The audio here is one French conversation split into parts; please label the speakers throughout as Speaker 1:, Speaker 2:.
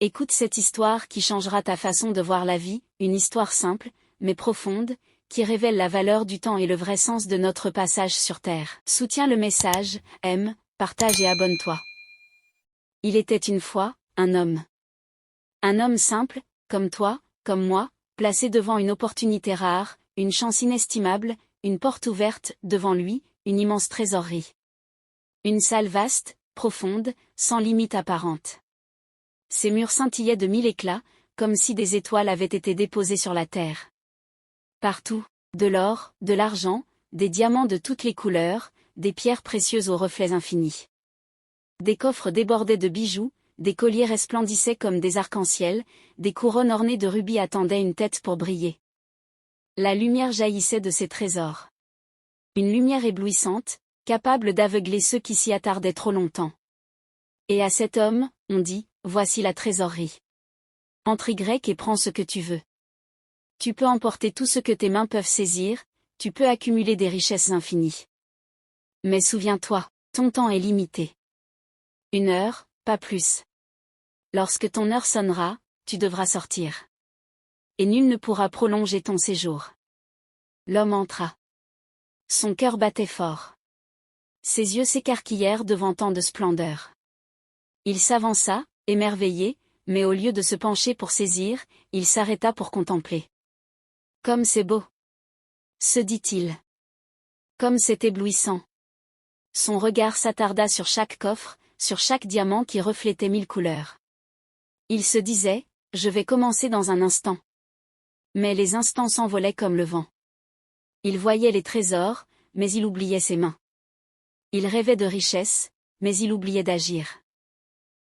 Speaker 1: Écoute cette histoire qui changera ta façon de voir la vie, une histoire simple, mais profonde, qui révèle la valeur du temps et le vrai sens de notre passage sur Terre. Soutiens le message, aime, partage et abonne-toi. Il était une fois, un homme. Un homme simple, comme toi, comme moi, placé devant une opportunité rare, une chance inestimable, une porte ouverte, devant lui, une immense trésorerie. Une salle vaste, profonde, sans limite apparente. Ses murs scintillaient de mille éclats, comme si des étoiles avaient été déposées sur la terre. Partout, de l'or, de l'argent, des diamants de toutes les couleurs, des pierres précieuses aux reflets infinis. Des coffres débordaient de bijoux, des colliers resplendissaient comme des arcs-en-ciel, des couronnes ornées de rubis attendaient une tête pour briller. La lumière jaillissait de ces trésors. Une lumière éblouissante, capable d'aveugler ceux qui s'y attardaient trop longtemps. Et à cet homme, on dit, voici la trésorerie. Entre Y et prends ce que tu veux. Tu peux emporter tout ce que tes mains peuvent saisir, tu peux accumuler des richesses infinies. Mais souviens-toi, ton temps est limité. 1 heure, pas plus. Lorsque ton heure sonnera, tu devras sortir. Et nul ne pourra prolonger ton séjour. L'homme entra. Son cœur battait fort. Ses yeux s'écarquillèrent devant tant de splendeur. Il s'avança, émerveillé, mais au lieu de se pencher pour saisir, il s'arrêta pour contempler. Comme c'est beau! Se dit-il. Comme c'est éblouissant! Son regard s'attarda sur chaque coffre, sur chaque diamant qui reflétait 1000 couleurs. Il se disait, je vais commencer dans un instant. Mais les instants s'envolaient comme le vent. Il voyait les trésors, mais il oubliait ses mains. Il rêvait de richesse, mais il oubliait d'agir.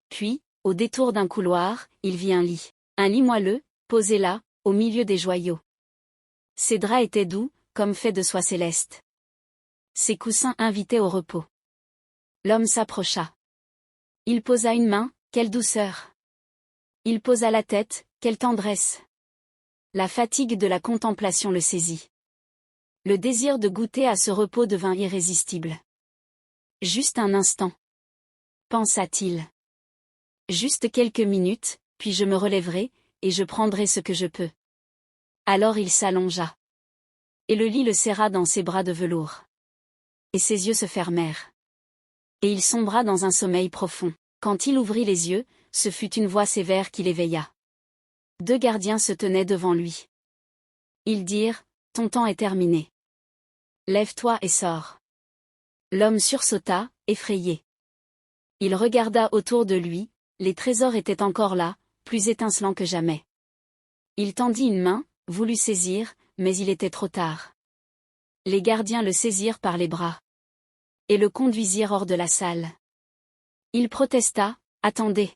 Speaker 1: Puis, au détour d'un couloir, il vit un lit. Un lit moelleux, posé là, au milieu des joyaux. Ses draps étaient doux, comme faits de soie céleste. Ses coussins invitaient au repos. L'homme s'approcha. Il posa une main, quelle douceur! Il posa la tête, quelle tendresse! La fatigue de la contemplation le saisit. Le désir de goûter à ce repos devint irrésistible. Juste un instant. Pensa-t-il. Juste quelques minutes, puis je me relèverai, et je prendrai ce que je peux. Alors il s'allongea. Et le lit le serra dans ses bras de velours. Et ses yeux se fermèrent. Et il sombra dans un sommeil profond. Quand il ouvrit les yeux, ce fut une voix sévère qui l'éveilla. 2 gardiens se tenaient devant lui. Ils dirent, ton temps est terminé. Lève-toi et sors. L'homme sursauta, effrayé. Il regarda autour de lui, les trésors étaient encore là, plus étincelants que jamais. Il tendit une main, voulut saisir, mais il était trop tard. Les gardiens le saisirent par les bras. Et le conduisirent hors de la salle. Il protesta, attendez.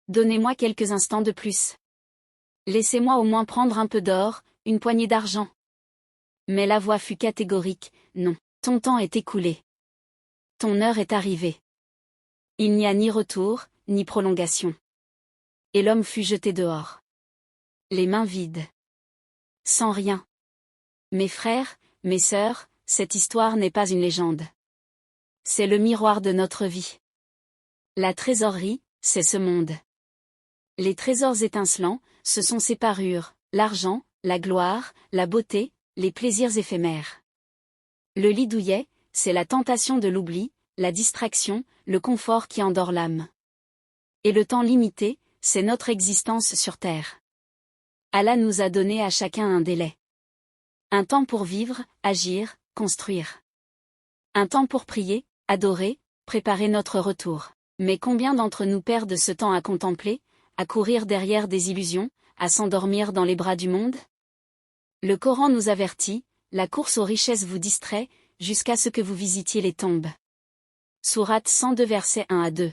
Speaker 1: Donnez-moi quelques instants de plus. Laissez-moi au moins prendre un peu d'or, une poignée d'argent. Mais la voix fut catégorique, non, ton temps est écoulé. Ton heure est arrivée. Il n'y a ni retour, ni prolongation. Et l'homme fut jeté dehors. Les mains vides. Sans rien. Mes frères, mes sœurs, cette histoire n'est pas une légende. C'est le miroir de notre vie. La trésorerie, c'est ce monde. Les trésors étincelants, ce sont ses parures, l'argent, la gloire, la beauté, les plaisirs éphémères. Le lit douillet, c'est la tentation de l'oubli, la distraction, le confort qui endort l'âme. Et le temps limité, c'est notre existence sur terre. Allah nous a donné à chacun un délai. Un temps pour vivre, agir, construire. Un temps pour prier, adorer, préparer notre retour. Mais combien d'entre nous perdent ce temps à contempler, à courir derrière des illusions, à s'endormir dans les bras du monde? Le Coran nous avertit, la course aux richesses vous distrait, jusqu'à ce que vous visitiez les tombes. Sourate 102 versets 1 à 2.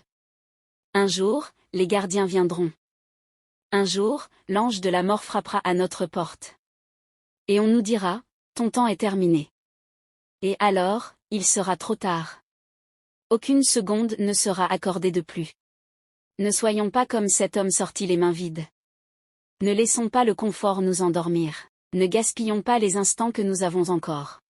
Speaker 1: Un jour, les gardiens viendront. Un jour, l'ange de la mort frappera à notre porte. Et on nous dira, ton temps est terminé. Et alors, il sera trop tard. Aucune seconde ne sera accordée de plus. Ne soyons pas comme cet homme sorti les mains vides. Ne laissons pas le confort nous endormir. Ne gaspillons pas les instants que nous avons encore.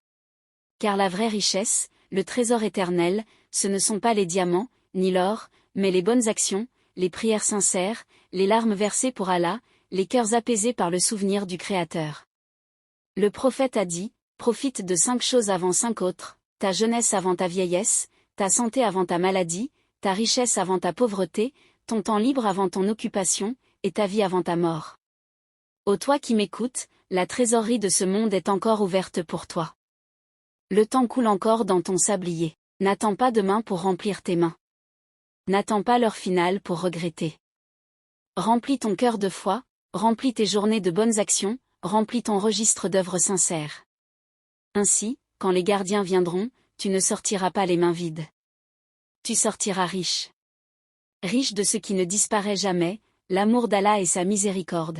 Speaker 1: Car la vraie richesse, le trésor éternel, ce ne sont pas les diamants, ni l'or, mais les bonnes actions, les prières sincères, les larmes versées pour Allah, les cœurs apaisés par le souvenir du Créateur. Le prophète a dit, profite de 5 choses avant 5 autres, ta jeunesse avant ta vieillesse, ta santé avant ta maladie, ta richesse avant ta pauvreté, ton temps libre avant ton occupation, et ta vie avant ta mort. Ô toi qui m'écoutes, la trésorerie de ce monde est encore ouverte pour toi. Le temps coule encore dans ton sablier. N'attends pas demain pour remplir tes mains. N'attends pas l'heure finale pour regretter. Remplis ton cœur de foi, remplis tes journées de bonnes actions, remplis ton registre d'œuvres sincères. Ainsi, quand les gardiens viendront, tu ne sortiras pas les mains vides. Tu sortiras riche. Riche de ce qui ne disparaît jamais, l'amour d'Allah et sa miséricorde.